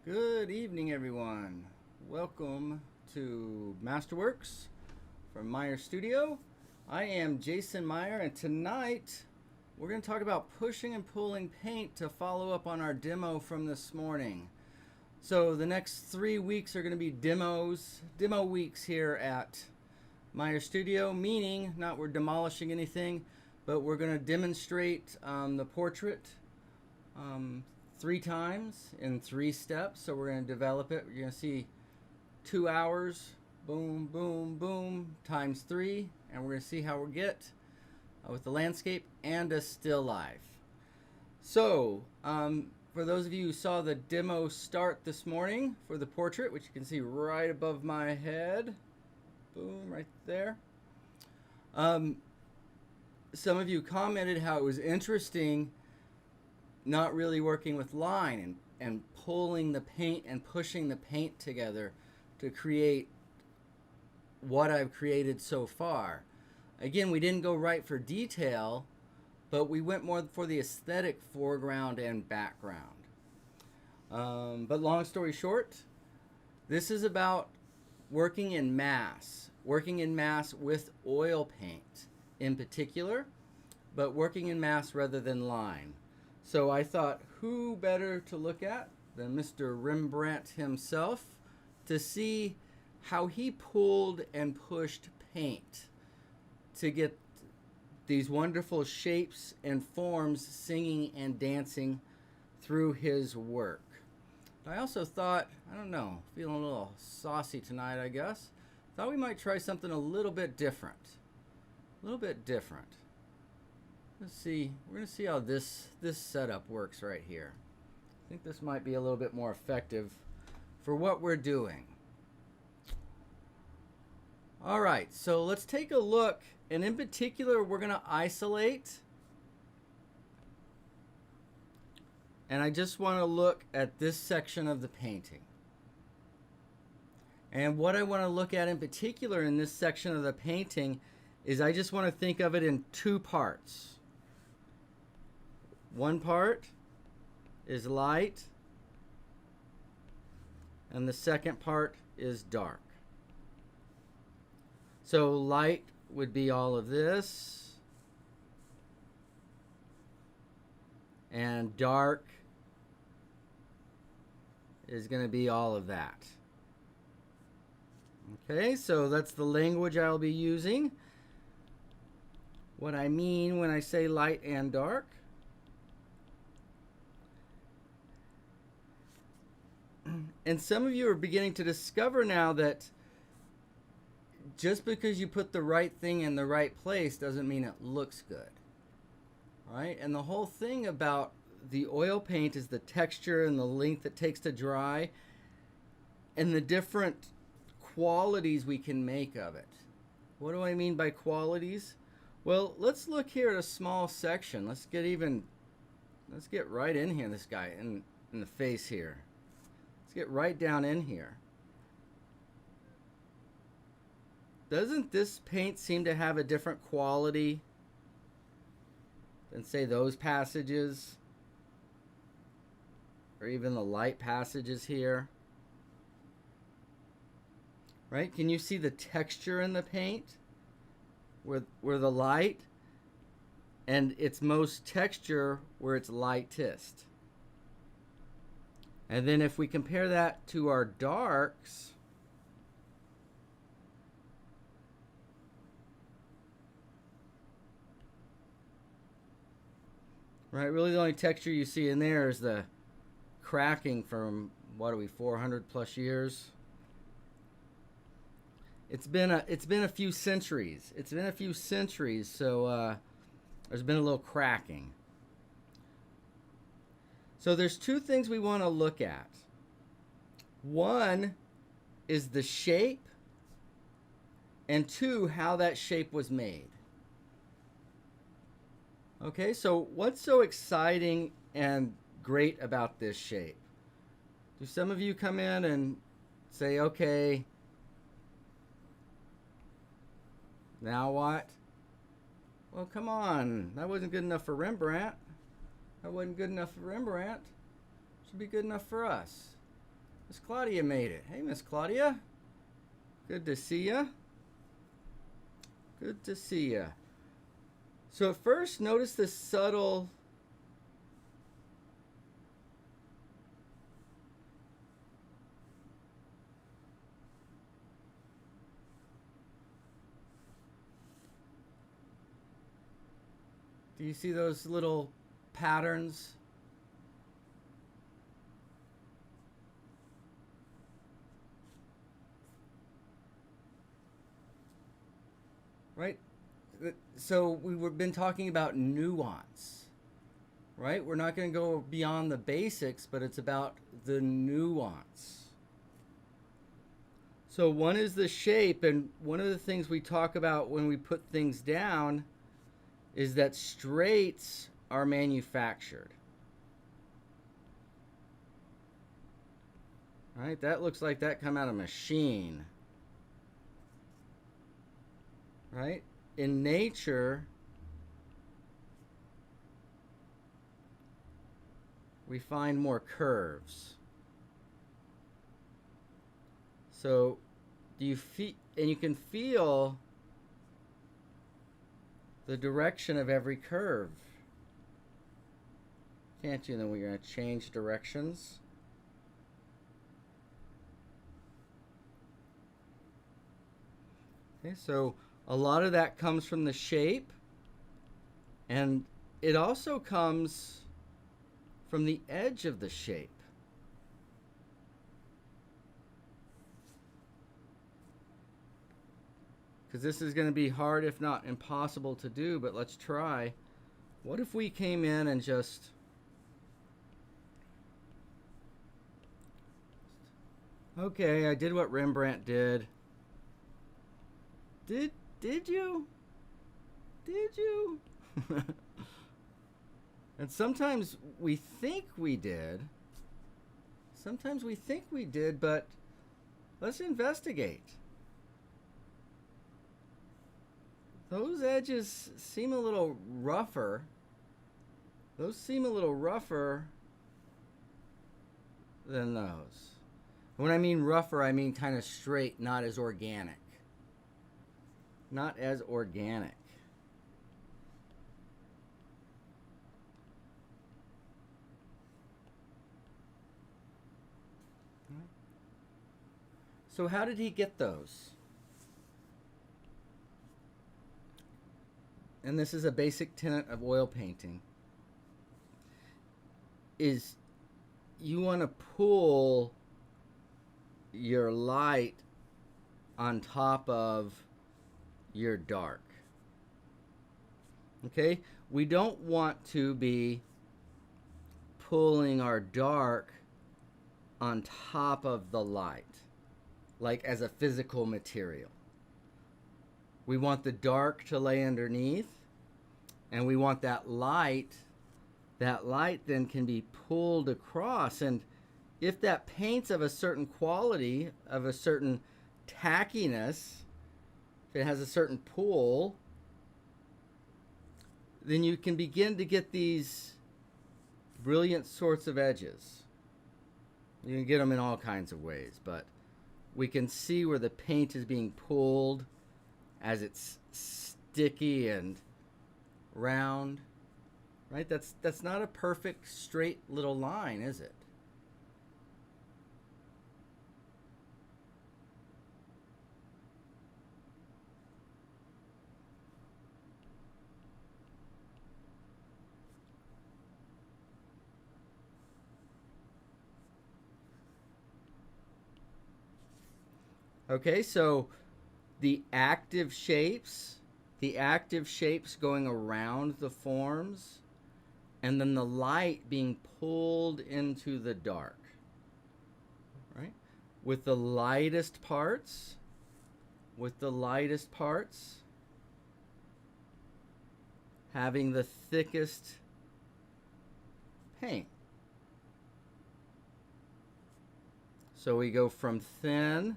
Good evening, everyone. Welcome to Masterworks from Meyer Studio. I am Jason Meyer, and tonight we're going to talk about pushing and pulling paint to follow up on our demo from this morning. So the next 3 weeks are going to be demo weeks here at Meyer Studio, meaning not we're demolishing anything, but we're going to demonstrate the portrait 3 times in 3 steps. So we're going to develop it. You're going to see 2 hours, boom, boom, boom, times 3, and we're going to see how we get with the landscape and a still life. So for those of you who saw the demo start this morning for the portrait, which you can see right above my head, boom, right there. Some of you commented how it was interesting not really working with line and pulling the paint and pushing the paint together to create what I've created so far. Again, we didn't go right for detail, but we went more for the aesthetic foreground and background. But long story short, this is about working in mass with oil paint in particular, but working in mass rather than line. So I thought, who better to look at than Mr. Rembrandt himself to see how he pulled and pushed paint to get these wonderful shapes and forms singing and dancing through his work. I also thought, I don't know, feeling a little saucy tonight, I guess. Thought we might try something a little bit different. Let's see, we're going to see how this setup works right here. I think this might be a little bit more effective for what we're doing. All right, so let's take a look, and in particular, we're going to isolate. And I just want to look at this section of the painting. And what I want to look at in particular in this section of the painting is I just want to think of it in 2 parts. One part is light, and the second part is dark. So light would be all of this, and dark is going to be all of that. Okay, so that's the language I'll be using. What I mean when I say light and dark. And some of you are beginning to discover now that just because you put the right thing in the right place doesn't mean it looks good. Right? And the whole thing about the oil paint is the texture and the length it takes to dry and the different qualities we can make of it. What do I mean by qualities? Well, let's look here at a small section. Let's get right in here, this guy in the face here. Let's get right down in here. Doesn't this paint seem to have a different quality than, say, those passages? Or even the light passages here? Right? Can you see the texture in the paint? Where the light, and it's most texture where it's lightest. And then if we compare that to our darks, right, really the only texture you see in there is the cracking from, what are we, 400 plus years? It's been a few centuries. So there's been a little cracking. So there's 2 things we want to look at. One is the shape, and 2, how that shape was made. Okay, so what's so exciting and great about this shape? Do some of you come in and say, okay, now what? Well, come on, that wasn't good enough for Rembrandt. That wasn't good enough for Rembrandt. Should be good enough for us. Miss Claudia made it. Hey, Miss Claudia. Good to see ya. Good to see ya. So at first, notice the subtle do you see those little patterns? Right? So we've been talking about nuance, right? We're not going to go beyond the basics, but it's about the nuance. So one is the shape, and one of the things we talk about when we put things down is that straights are manufactured. Right? That looks like that come out of a machine. Right? In nature, we find more curves. So, do you feel, and you can feel the direction of every curve. Can't you? And then we're going to change directions. Okay, so a lot of that comes from the shape, and it also comes from the edge of the shape. Because this is going to be hard, if not impossible to do, but let's try. What if we came in and just... Okay, I did what Rembrandt did. Did you? Did you? And sometimes we think we did. Sometimes we think we did, but let's investigate. Those edges seem a little rougher. Those seem a little rougher than those. When I mean rougher, I mean kind of straight, not as organic. Not as organic. So how did he get those? And this is a basic tenet of oil painting, is you want to pull your light on top of your dark. Okay? We don't want to be pulling our dark on top of the light, like as a physical material. We want the dark to lay underneath, and we want that light then can be pulled across. And if that paint's of a certain quality, of a certain tackiness, if it has a certain pull, then you can begin to get these brilliant sorts of edges. You can get them in all kinds of ways, but we can see where the paint is being pulled as it's sticky and round, right? That's not a perfect straight little line, is it? Okay, so the active shapes going around the forms, and then the light being pulled into the dark, right? With the lightest parts having the thickest paint. So we go from thin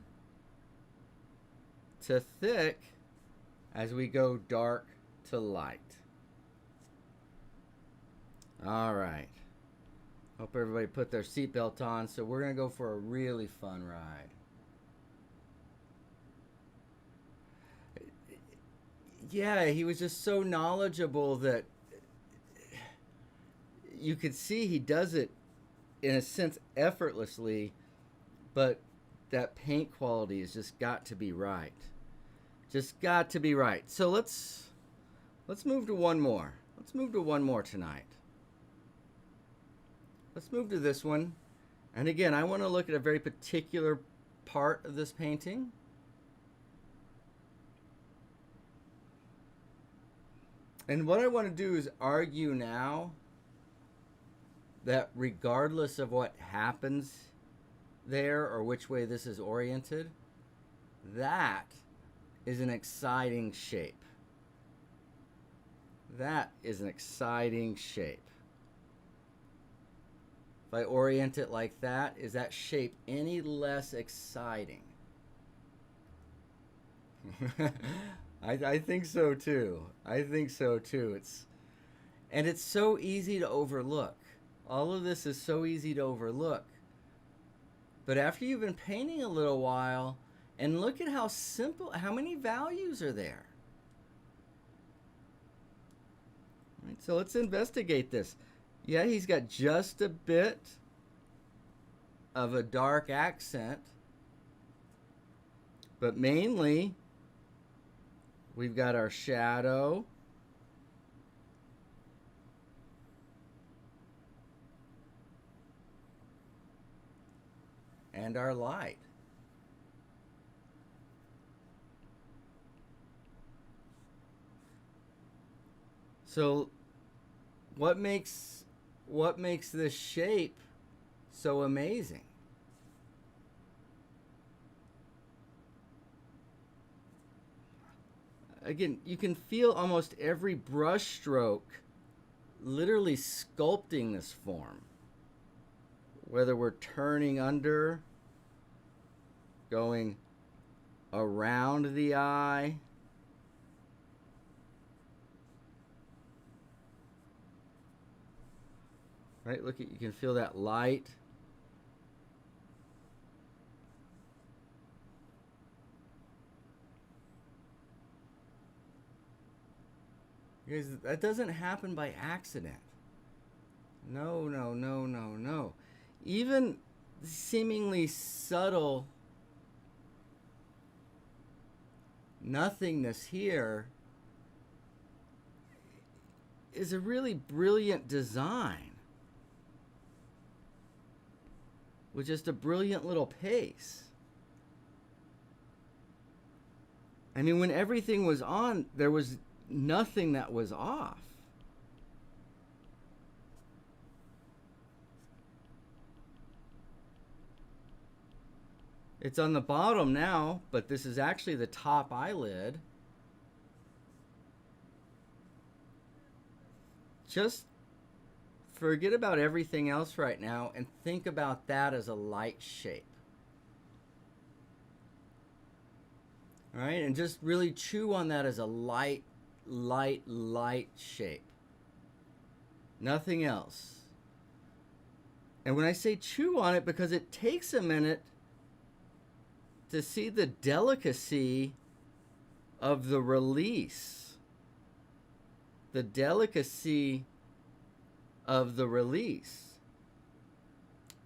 to thick as we go dark to light. All right. Hope everybody put their seatbelt on. So we're going to go for a really fun ride. Yeah, he was just so knowledgeable that you could see he does it in a sense effortlessly, but that paint quality has just got to be right. Just got to be right. So let's move to one more. Let's move to one more tonight. Let's move to this one. And again, I want to look at a very particular part of this painting. And what I want to do is argue now that regardless of what happens there or which way this is oriented, that is an exciting shape. That is an exciting shape. If I orient it like that, is that shape any less exciting? I think so too. I think so too. It's so easy to overlook. All of this is so easy to overlook. But after you've been painting a little while, and look at how simple, how many values are there. All right, so let's investigate this. Yeah, he's got just a bit of a dark accent, but mainly we've got our shadow, and our light. So what makes this shape so amazing? Again, you can feel almost every brush stroke literally sculpting this form. Whether we're turning under, going around the eye, right? Look at, you can feel that light. Because that doesn't happen by accident. No, no, no, no, no. Even seemingly subtle nothingness here is a really brilliant design with just a brilliant little pace. I mean, when everything was on, there was nothing that was off. It's on the bottom now, but this is actually the top eyelid. Just forget about everything else right now and think about that as a light shape. All right, and just really chew on that as a light shape. Nothing else. And when I say chew on it, because it takes a minute to see the delicacy of the release. The delicacy of the release.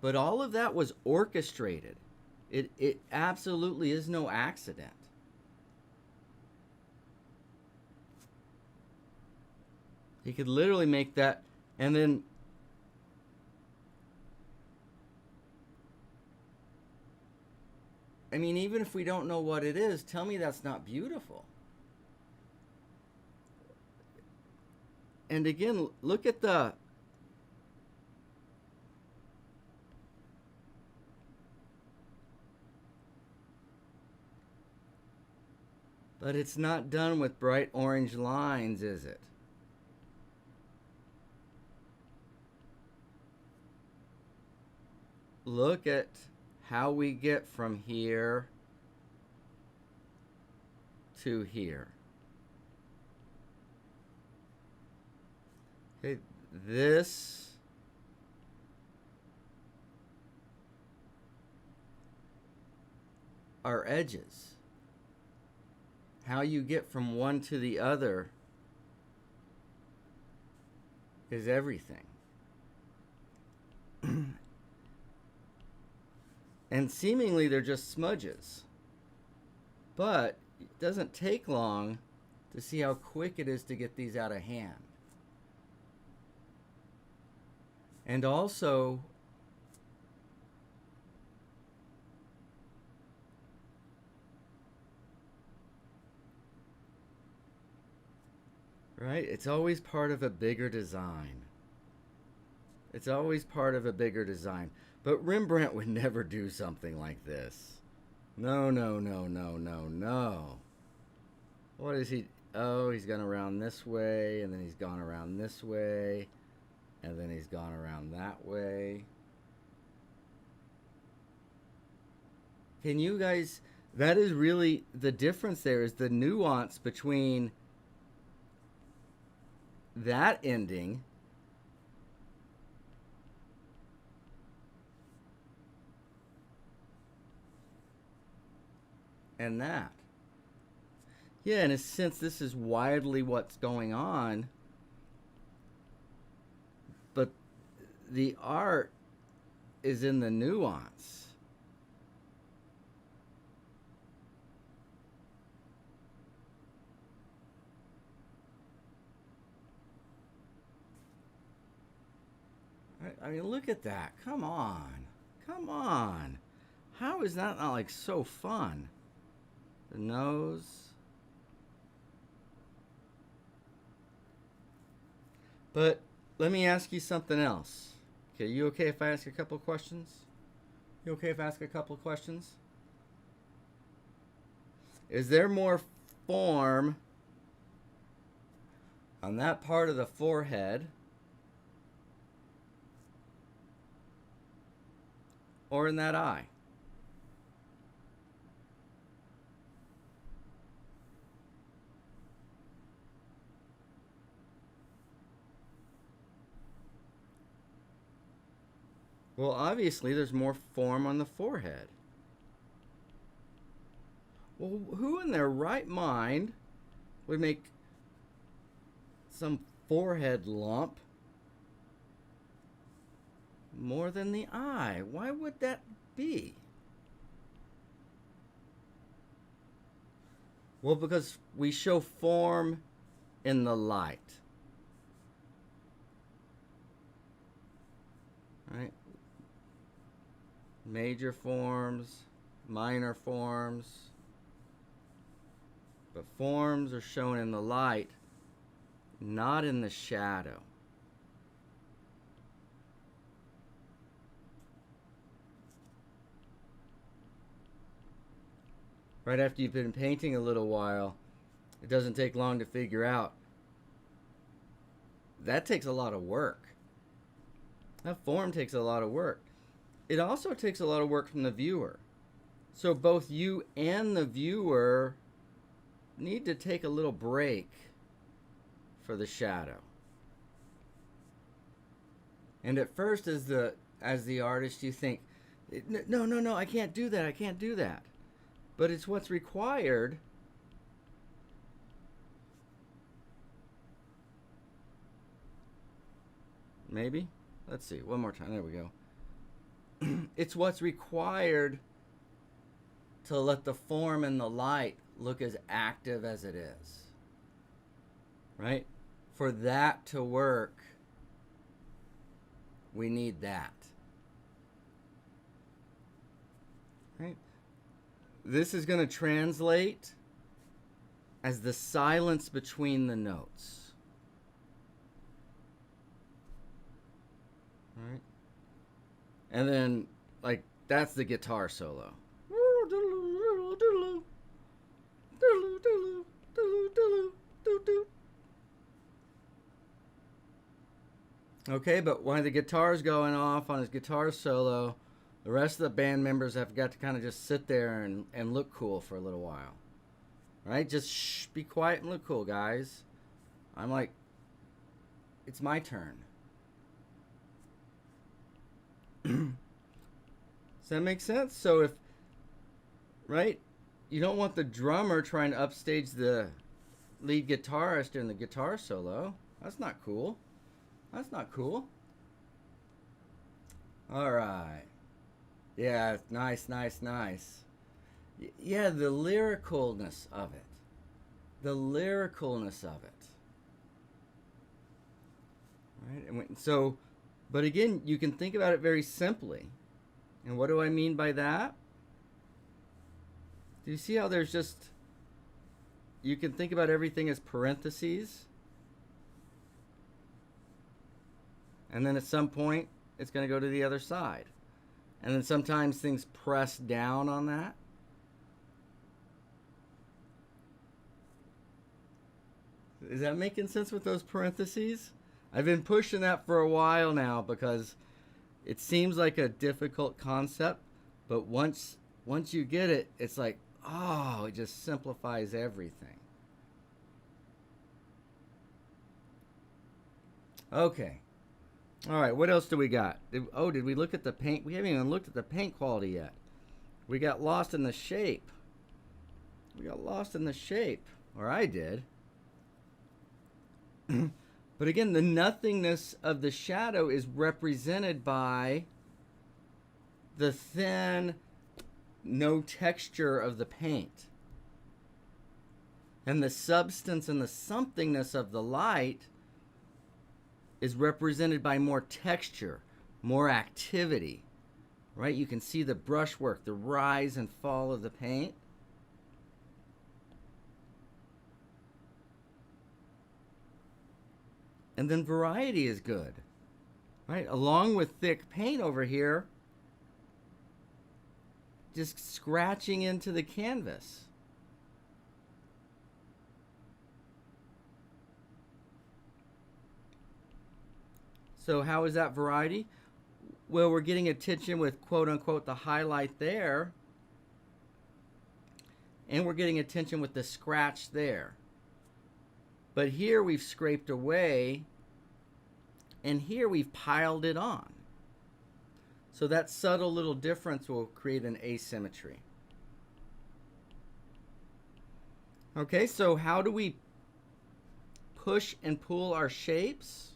But all of that was orchestrated. It absolutely is no accident. He could literally make that, and then I mean, even if we don't know what it is, tell me that's not beautiful. And again, look at the but it's not done with bright orange lines, is it? Look at how we get from here to here. Okay, this are edges. How you get from one to the other is everything. And seemingly they're just smudges. But it doesn't take long to see how quick it is to get these out of hand. And also, right, it's always part of a bigger design. It's always part of a bigger design. But Rembrandt would never do something like this. No, no, no, no, no, no. What is he? Oh, he's gone around this way, and then he's gone around this way, and then he's gone around that way. Can you guys... That is really... The difference there is the nuance between that ending and that. Yeah, in a sense, this is widely what's going on, but the art is in the nuance. I mean, look at that. Come on. Come on. How is that not like so fun? The nose. But let me ask you something else. Okay, you okay if I ask a couple questions? You okay if I ask a couple questions? Is there more form on that part of the forehead or in that eye? Well, obviously, there's more form on the forehead. Well, who in their right mind would make some forehead lump more than the eye? Why would that be? Well, because we show form in the light. Right? Major forms, minor forms. But forms are shown in the light, not in the shadow. Right after you've been painting a little while, it doesn't take long to figure out. That takes a lot of work. That form takes a lot of work. It also takes a lot of work from the viewer. So both you and the viewer need to take a little break for the shadow. And at first, as the artist, you think, no, I can't do that, I can't do that. But it's what's required. Maybe? Let's see, one more time, there we go. It's what's required to let the form and the light look as active as it is. Right? For that to work, we need that. Right? This is going to translate as the silence between the notes. Right? And then, like, that's the guitar solo. Okay, but while the guitar's going off on his guitar solo, the rest of the band members have got to kind of just sit there and look cool for a little while. Right? Just shh, be quiet and look cool, guys. I'm like, it's my turn. Does that make sense? So if right? You don't want the drummer trying to upstage the lead guitarist during the guitar solo. That's not cool. That's not cool. All right. Yeah, nice, nice, nice. Yeah, the lyricalness of it. The lyricalness of it. Right? So, but again, you can think about it very simply. And what do I mean by that? Do you see how there's just, you can think about everything as parentheses? And then at some point, it's going to go to the other side. And then sometimes things press down on that. Is that making sense with those parentheses? I've been pushing that for a while now because it seems like a difficult concept, but once you get it, it's like, oh, it just simplifies everything. Okay. All right, what else do we got? Did we look at the paint? We haven't even looked at the paint quality yet. We got lost in the shape. Or I did. But again, the nothingness of the shadow is represented by the thin, no texture of the paint. And the substance and the somethingness of the light is represented by more texture, more activity, right? You can see the brushwork, the rise and fall of the paint. And then variety is good, right? Along with thick paint over here, just scratching into the canvas. So how is that variety? Well, we're getting attention with quote unquote the highlight there, and we're getting attention with the scratch there. But here we've scraped away, and here we've piled it on. So that subtle little difference will create an asymmetry. Okay, so how do we push and pull our shapes?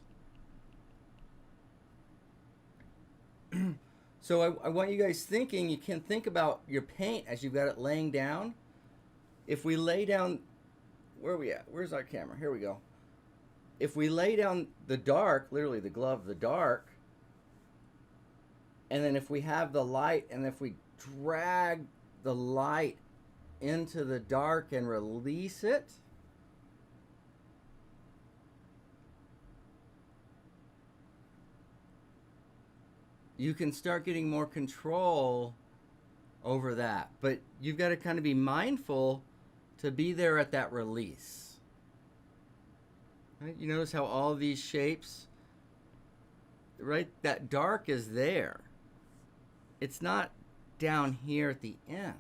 So I want you guys thinking, you can think about your paint as you've got it laying down. If we lay down, where are we at? Where's our camera? Here we go. If we lay down the dark, literally the glove of the dark, and then if we have the light, and if we drag the light into the dark and release it, you can start getting more control over that. But you've got to kind of be mindful to be there at that release. Right? You notice how all these shapes, right? That dark is there. It's not down here at the end.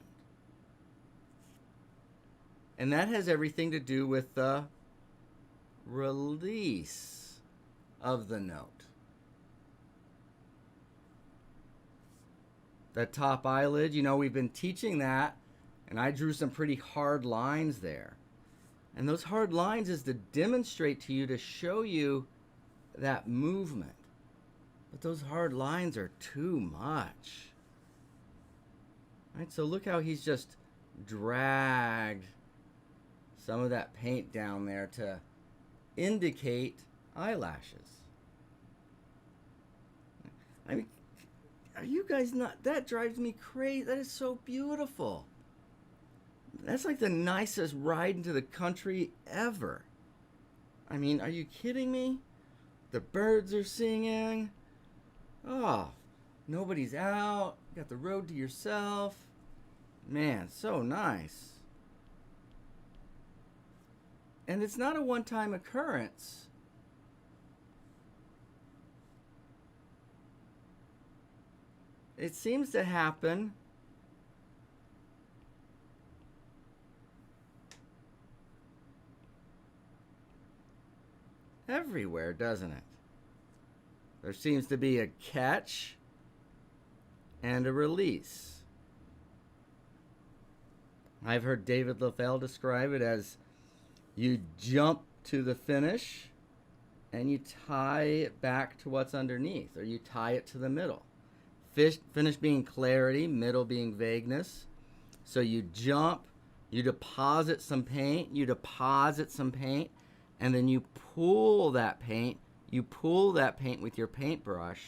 And that has everything to do with the release of the note. That top eyelid, you know, we've been teaching that, and I drew some pretty hard lines there. And those hard lines is to demonstrate to you, to show you that movement. But those hard lines are too much. Right? So look how he's just dragged some of that paint down there to indicate eyelashes. I mean, are you guys not? That drives me crazy. That is so beautiful. That's like the nicest ride into the country ever. I mean, are you kidding me? The birds are singing. Oh, nobody's out. You got the road to yourself. Man, so nice. And it's not a one-time occurrence. It seems to happen everywhere, doesn't it? There seems to be a catch and a release. I've heard David LaFell describe it as you jump to the finish and you tie it back to what's underneath, or you tie it to the middle. Finish being clarity, middle being vagueness. So you jump, you deposit some paint, and then you pull that paint. You pull that paint with your paintbrush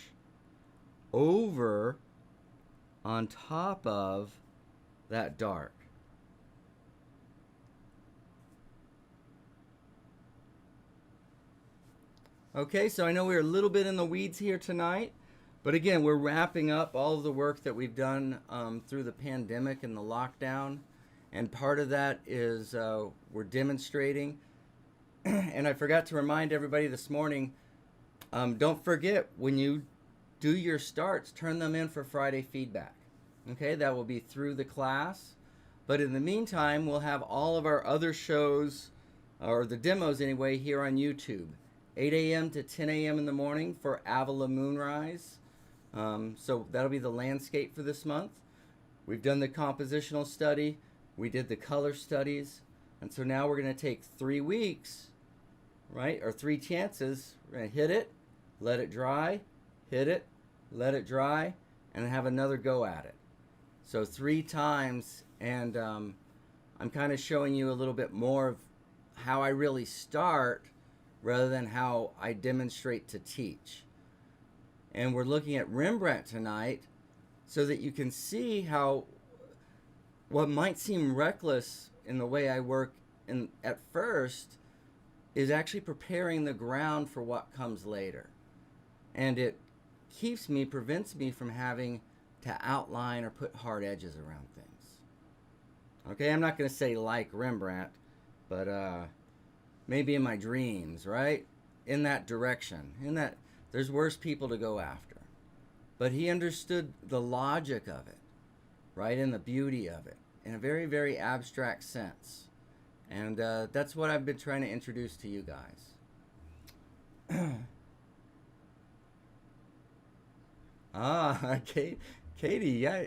over on top of that dark. Okay, so I know we're a little bit in the weeds here tonight, but again, we're wrapping up all of the work that we've done through the pandemic and the lockdown, and part of that is we're demonstrating. And I forgot to remind everybody this morning, don't forget, when you do your starts, turn them in for Friday feedback. Okay, that will be through the class, but in the meantime, we'll have all of our other shows, or the demos anyway, here on YouTube. 8 a.m. to 10 a.m. in the morning for Avila Moonrise. So that'll be the landscape for this month. We've done the compositional study. We did the color studies. And so now we're going to take 3 weeks, right? Or 3 chances. We're going to hit it, let it dry, hit it, let it dry, and have another go at it. So 3 times. And I'm kind of showing you a little bit more of how I really start rather than how I demonstrate to teach. And we're looking at Rembrandt tonight so that you can see how what might seem reckless in the way I work at first is actually preparing the ground for what comes later. And it prevents me from having to outline or put hard edges around things. Okay, I'm not going to say like Rembrandt, but maybe in my dreams, right? In that direction. There's worse people to go after. But he understood the logic of it, right? And the beauty of it in a very, very abstract sense. And that's what I've been trying to introduce to you guys. Katie, yeah.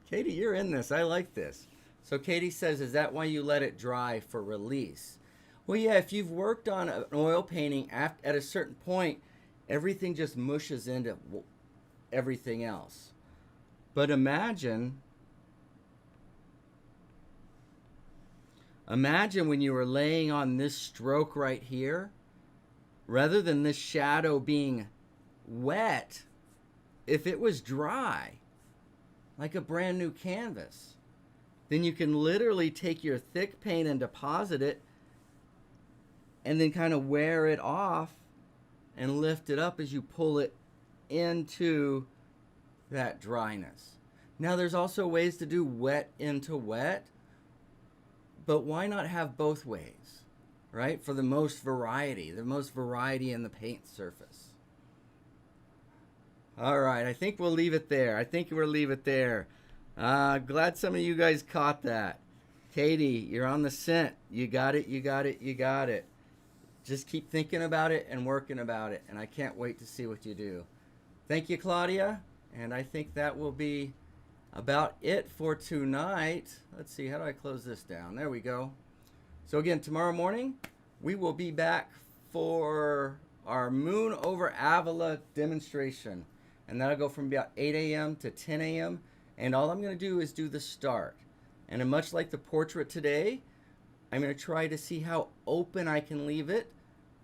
Katie, you're in this. I like this. So Katie says, is that why you let it dry for release? Well, yeah, if you've worked on an oil painting at a certain point, everything just mushes into everything else. But imagine when you were laying on this stroke right here, rather than this shadow being wet, if it was dry, like a brand new canvas, then you can literally take your thick paint and deposit it and then kind of wear it off and lift it up as you pull it into that dryness. Now there's also ways to do wet into wet, but why not have both ways, right? For the most variety in the paint surface. All right, I think we'll leave it there. Glad some of you guys caught that. Katie, you're on the scent. You got it. Just keep thinking about it and working about it, and I can't wait to see what you do. Thank you, Claudia, and I think that will be about it for tonight. Let's see, how do I close this down? There we go. So again, tomorrow morning, we will be back for our Moon over Avila demonstration, and that'll go from about 8 a.m. to 10 a.m., and all I'm going to do is do the start. And much like the portrait today, I'm going to try to see how open I can leave it,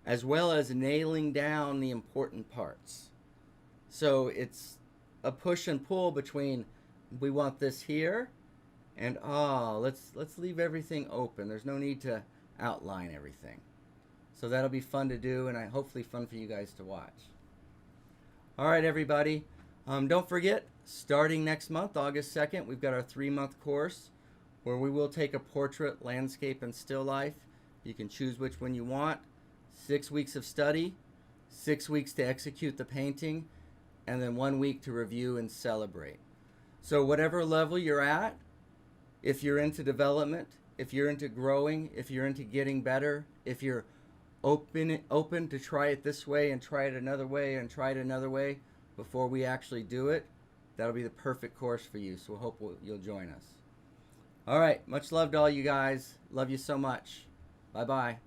as well as nailing down the important parts. So it's a push and pull between, we want this here, and let's leave everything open. There's no need to outline everything. So that'll be fun to do, and hopefully fun for you guys to watch. All right, everybody. Don't forget, starting next month, August 2nd, we've got our 3-month course where we will take a portrait, landscape, and still life. You can choose which one you want. 6 weeks of study, 6 weeks to execute the painting, and then 1 week to review and celebrate. So whatever level you're at, if you're into development, if you're into growing, if you're into getting better, if you're open to try it this way and try it another way and try it another way before we actually do it, that'll be the perfect course for you. So we hope you'll join us. All right. Much love to all you guys. Love you so much. Bye bye.